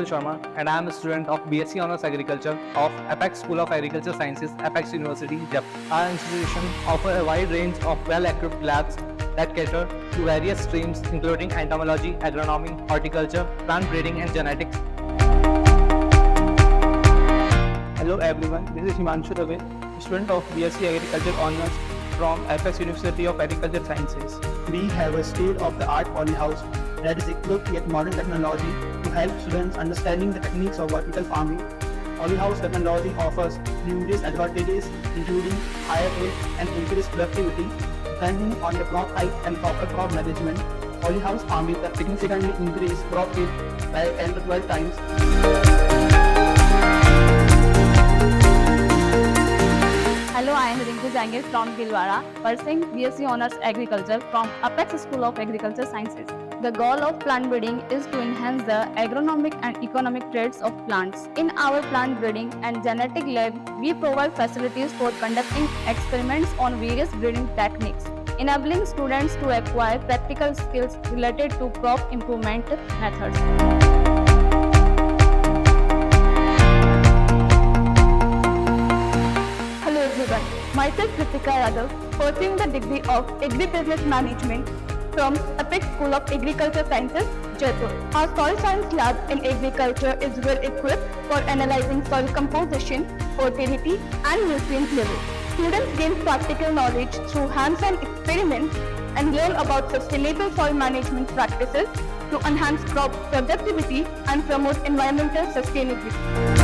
Kaushal Sharma and I am a student of B.Sc Honours Agriculture of Apex School of Agriculture Sciences, Apex University, Jaipur. Our institution offers a wide range of well-equipped labs that cater to various streams including entomology, agronomy, horticulture, plant breeding and genetics. Hello everyone, this is Himanshu Dave, student of B.Sc Agriculture Honours from Apex University of Agriculture Sciences. We have a state-of-the-art polyhouse that is equipped with modern technology to help students understanding the techniques of vertical farming. Polyhouse technology offers numerous advantages including higher yield and increased productivity. Depending on the crop height and proper crop management, polyhouse farming can significantly increase crop yield by 10 to 12 times. Hello, I am Rinku Jangir from Bhilwara, pursuing B.Sc Honours Agriculture from Apex School of Agriculture Sciences. The goal of plant breeding is to enhance the agronomic and economic traits of plants. In our plant breeding and genetic lab, we provide facilities for conducting experiments on various breeding techniques, enabling students to acquire practical skills related to crop improvement methods. Myself, Kritika Yadav, pursuing the degree of Agribusiness Management from Apex School of Agriculture Sciences, Jaipur. Our soil science lab in agriculture is well equipped for analyzing soil composition, fertility, and nutrient levels. Students gain practical knowledge through hands-on experiments and learn about sustainable soil management practices to enhance crop productivity and promote environmental sustainability.